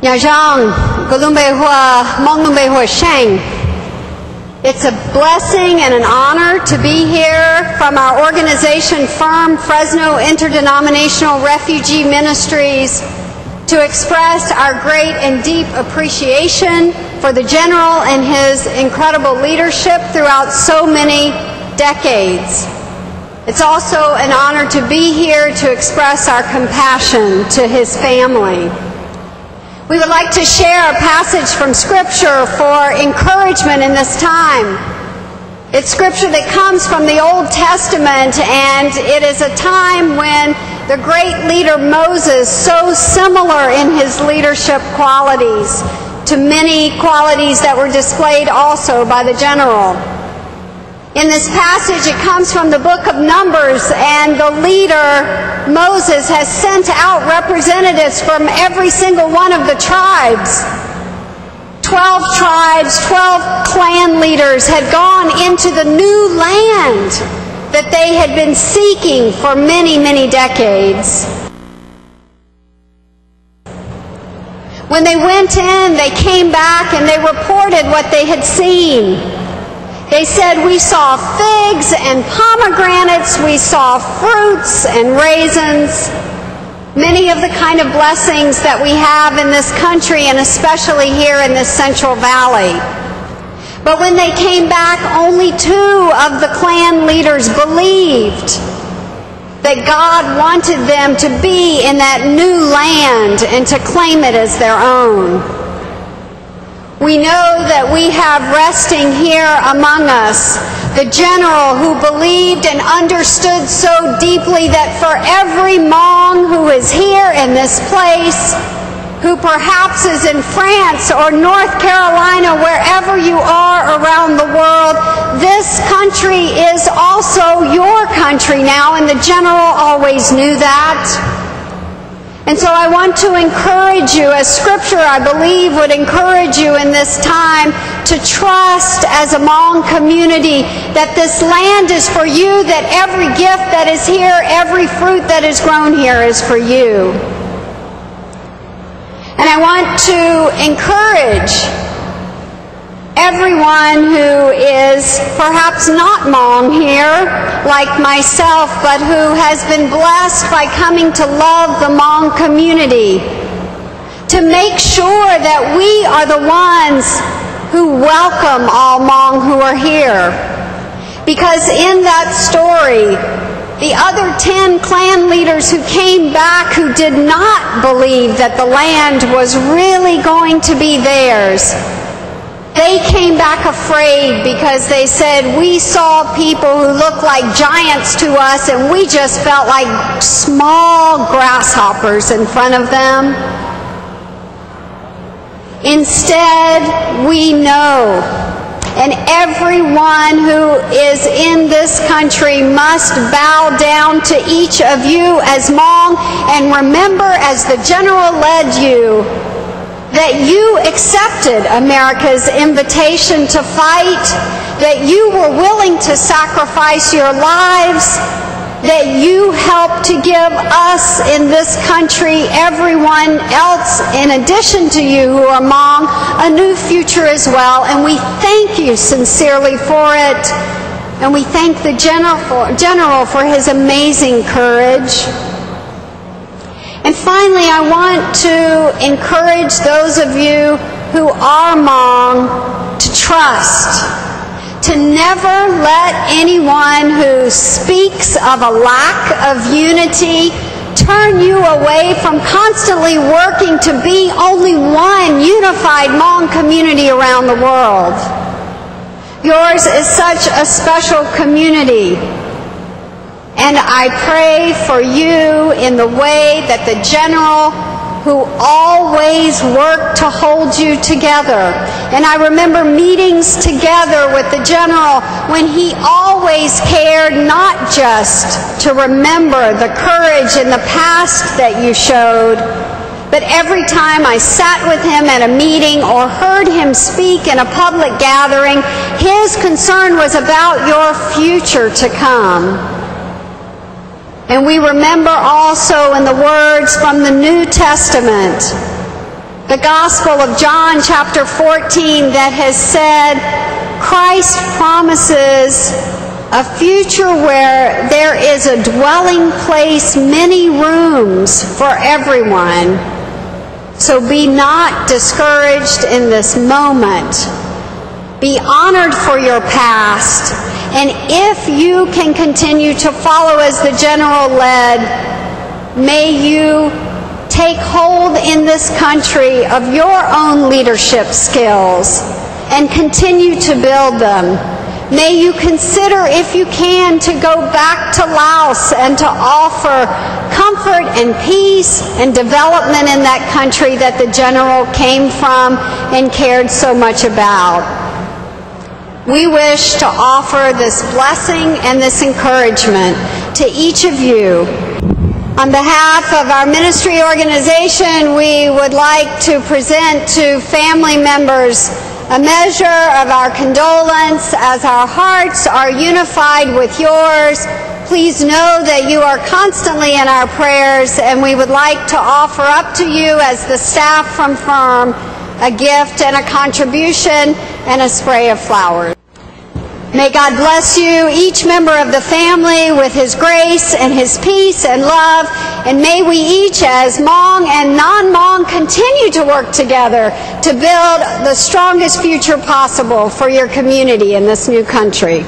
Nhà rằng, it's a blessing and an honor to be here from our organization firm, Fresno Interdenominational Refugee Ministries, to express our great and deep appreciation for the General and his incredible leadership throughout so many decades. It's also an honor to be here to express our compassion to his family. We would like to share a passage from Scripture for encouragement in this time. It's Scripture that comes from the Old Testament, and it is a time when the great leader Moses, so similar in his leadership qualities to many qualities that were displayed also by the general. In this passage, it comes from the book of Numbers, and the leader, Moses, has sent out representatives from every single one of the tribes. 12 tribes, 12 clan leaders had gone into the new land that they had been seeking for many, many decades. When they went in, they came back and they reported what they had seen. They said, we saw figs and pomegranates, we saw fruits and raisins, many of the kind of blessings that we have in this country and especially here in this Central Valley. But when they came back, only 2 of the clan leaders believed that God wanted them to be in that new land and to claim it as their own. We know that we have resting here among us the general who believed and understood so deeply that for every Hmong who is here in this place, who perhaps is in France or North Carolina, wherever you are around the world, this country is also your country now, and the general always knew that. And so I want to encourage you, as Scripture, I believe, would encourage you in this time to trust as a Hmong community that this land is for you, that every gift that is here, every fruit that is grown here is for you. And I want to encourage everyone who is perhaps not Hmong here, like myself, but who has been blessed by coming to love the Hmong community, to make sure that we are the ones who welcome all Hmong who are here. Because in that story, the other 10 clan leaders who came back who did not believe that the land was really going to be theirs, they came back afraid because they said, we saw people who looked like giants to us and we just felt like small grasshoppers in front of them. Instead, we know, and everyone who is in this country must bow down to each of you as Hmong, and remember, as the general led you, that you accepted America's invitation to fight, that you were willing to sacrifice your lives, that you helped to give us in this country, everyone else in addition to you who are Hmong, a new future as well. And we thank you sincerely for it. And we thank the General for his amazing courage. And finally, I want to encourage those of you who are Hmong to trust, to never let anyone who speaks of a lack of unity turn you away from constantly working to be only one unified Hmong community around the world. Yours is such a special community. And I pray for you in the way that the General, who always worked to hold you together. And I remember meetings together with the General when he always cared not just to remember the courage in the past that you showed, but every time I sat with him at a meeting or heard him speak in a public gathering, his concern was about your future to come. And we remember also in the words from the New Testament the Gospel of John chapter 14 that has said Christ promises a future where there is a dwelling place, many rooms for everyone. So be not discouraged in this moment. Be honored for your past. And if you can continue to follow as the general led, may you take hold in this country of your own leadership skills and continue to build them. May you consider, if you can, to go back to Laos and to offer comfort and peace and development in that country that the general came from and cared so much about. We wish to offer this blessing and this encouragement to each of you. On behalf of our ministry organization, we would like to present to family members a measure of our condolence as our hearts are unified with yours. Please know that you are constantly in our prayers, and we would like to offer up to you as the staff from FIRM a gift and a contribution and a spray of flowers. May God bless you, each member of the family, with His grace and His peace and love. And may we each, as Hmong and non-Hmong, continue to work together to build the strongest future possible for your community in this new country.